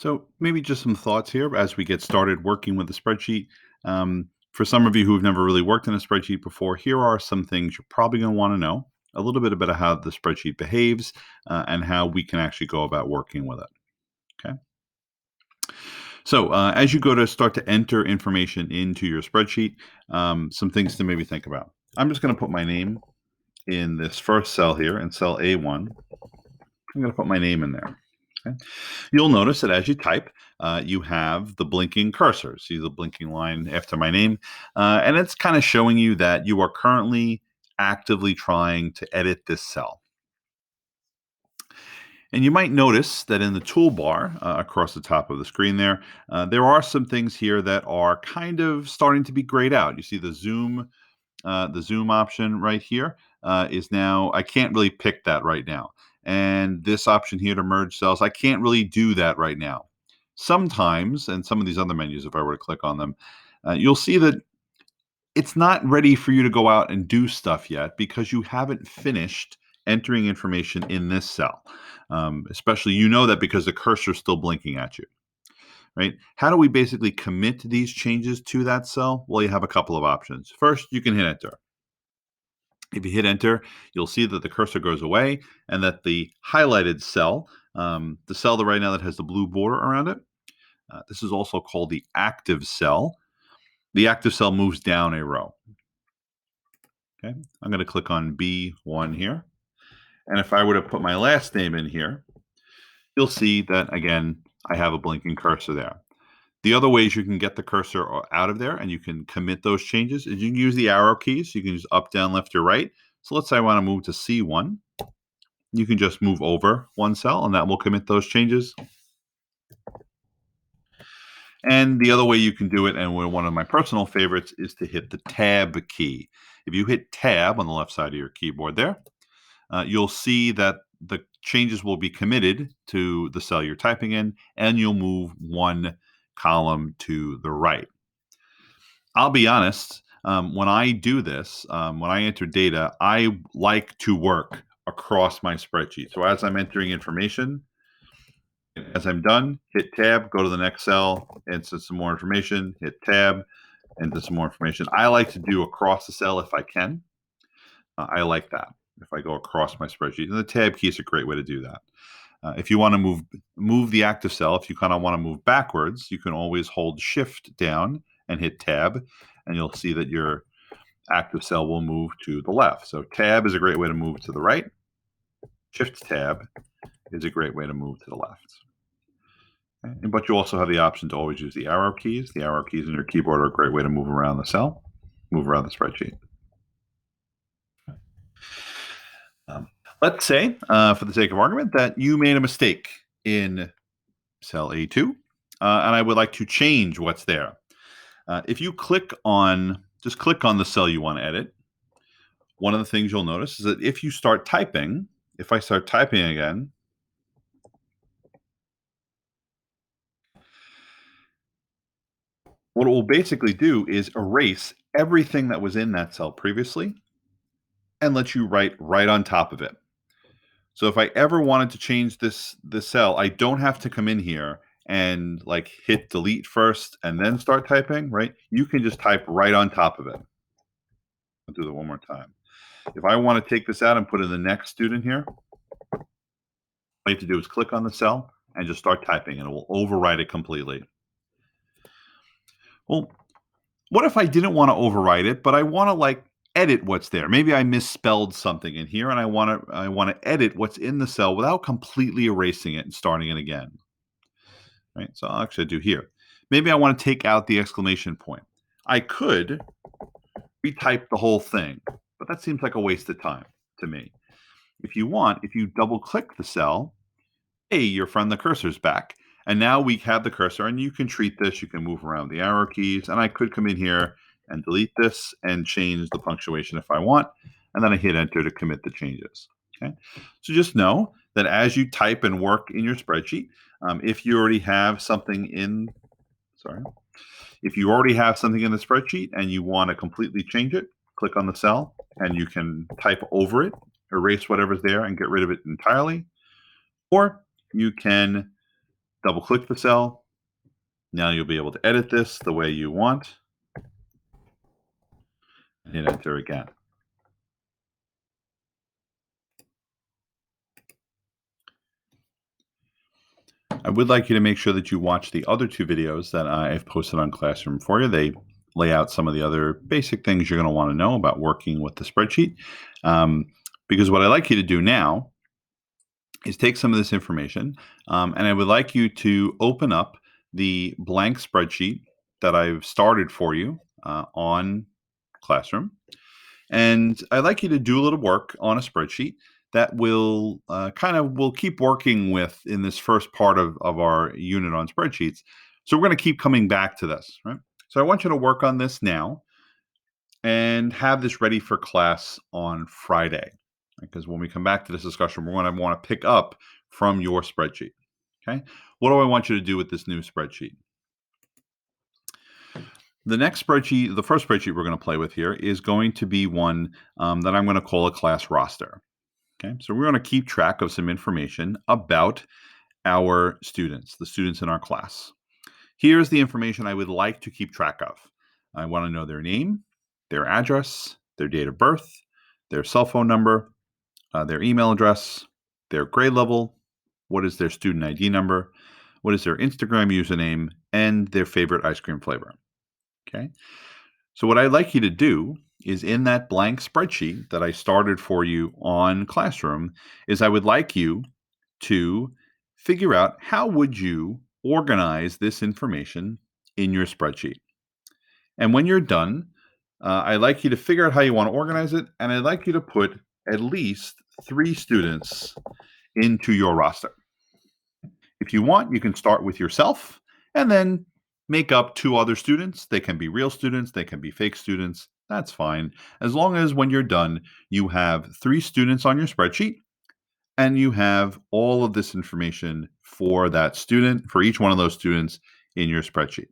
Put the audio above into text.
So maybe just some thoughts here as we get started working with the spreadsheet. For some of you who've never really worked in a spreadsheet before, here are some things you're probably going to want to know. A little bit about how the spreadsheet behaves and how we can actually go about working with it. Okay. So as you go to start to enter information into your spreadsheet, some things to maybe think about. I'm just going to put my name in this first cell here in cell A1. I'm going to put my name in there. Okay. You'll notice that as you type, you have the blinking cursor. See the blinking line after my name. And it's kind of showing you that you are currently actively trying to edit this cell. And you might notice that in the toolbar across the top of the screen there are some things here that are kind of starting to be grayed out. You see the zoom option right here is now, I can't really pick that right now. And this option here to merge cells, I can't really do that right now. Sometimes, and some of these other menus, if I were to click on them, you'll see that it's not ready for you to go out and do stuff yet because you haven't finished entering information in this cell. Especially, you know that because the cursor is still blinking at you. Right? How do we basically commit these changes to that cell? Well, you have a couple of options. First, you can hit enter. If you hit enter, you'll see that the cursor goes away and that the highlighted cell, the cell that right now that has the blue border around it, this is also called the active cell. The active cell moves down a row. Okay, I'm going to click on B1 here. And if I were to put my last name in here, you'll see that, again, I have a blinking cursor there. The other ways you can get the cursor out of there and you can commit those changes is you can use the arrow keys. You can use up, down, left, or right. So let's say I want to move to C1. You can just move over one cell and that will commit those changes. And the other way you can do it, and one of my personal favorites, is to hit the Tab key. If you hit Tab on the left side of your keyboard there, you'll see that the changes will be committed to the cell you're typing in, and you'll move one column to the right. I'll be honest, when I do this, when I enter data, I like to work across my spreadsheet. So as I'm entering information, as I'm done, hit Tab, go to the next cell, enter some more information, hit Tab, enter some more information. I like to do across the cell if I can. I like that if I go across my spreadsheet. And the Tab key is a great way to do that. If you want to move the active cell, if you kind of want to move backwards, you can always hold Shift down and hit Tab, and you'll see that your active cell will move to the left. So Tab is a great way to move to the right. Shift Tab is a great way to move to the left. Okay. But you also have the option to always use the arrow keys. The arrow keys in your keyboard are a great way to move around the cell, move around the spreadsheet. Let's say, for the sake of argument, that you made a mistake in cell A2, and I would like to change what's there. If you just click on the cell you want to edit, one of the things you'll notice is that if you start typing, if I start typing again, what it will basically do is erase everything that was in that cell previously and let you write right on top of it. So if I ever wanted to change this cell, I don't have to come in here and like hit delete first and then start typing, right? You can just type right on top of it. I'll do that one more time. If I want to take this out and put in the next student here, all you have to do is click on the cell and just start typing and it will overwrite it completely. Well, what if I didn't want to overwrite it, but I want to like edit what's there? Maybe I misspelled something in here and I want to edit what's in the cell without completely erasing it and starting it again. Right? So I'll actually do here. Maybe I want to take out the exclamation point. I could retype the whole thing, but that seems like a waste of time to me. If you want, if you double click the cell, hey, your friend the cursor's back. And now we have the cursor and you can treat this, you can move around the arrow keys, and I could come in here and delete this and change the punctuation if I want, and then I hit enter to commit the changes. Okay, so just know that as you type and work in your spreadsheet, if you already have something in, if you already have something in the spreadsheet and you want to completely change it, click on the cell and you can type over it, erase whatever's there and get rid of it entirely, or you can Double click the cell. Now you'll be able to edit this the way you want. And hit enter again. I would like you to make sure that you watch the other two videos that I've posted on Classroom for you. They lay out some of the other basic things you're going to want to know about working with the spreadsheet. Because what I like you to do now is take some of this information, and I would like you to open up the blank spreadsheet that I've started for you on Classroom. And I'd like you to do a little work on a spreadsheet that will we'll keep working with in this first part of our unit on spreadsheets. So we're going to keep coming back to this, right? So I want you to work on this now and have this ready for class on Friday. Because when we come back to this discussion, we're going to want to pick up from your spreadsheet. Okay. What do I want you to do with this new spreadsheet? The next spreadsheet, the first spreadsheet we're going to play with here is going to be one that I'm going to call a class roster. Okay, so we're going to keep track of some information about our students, the students in our class. Here's the information I would like to keep track of. I want to know their name, their address, their date of birth, their cell phone number, their email address, their grade level, what is their student ID number, what is their Instagram username, and their favorite ice cream flavor. Okay. So what I'd like you to do is in that blank spreadsheet that I started for you on Classroom is I would like you to figure out how would you organize this information in your spreadsheet. And when you're done, I'd like you to figure out how you want to organize it, and I'd like you to put at least 3 students into your roster. If you want, you can start with yourself and then make up 2 other students. They can be real students, they can be fake students. That's fine. As long as when you're done, you have 3 students on your spreadsheet and you have all of this information for that student, for each one of those students in your spreadsheet.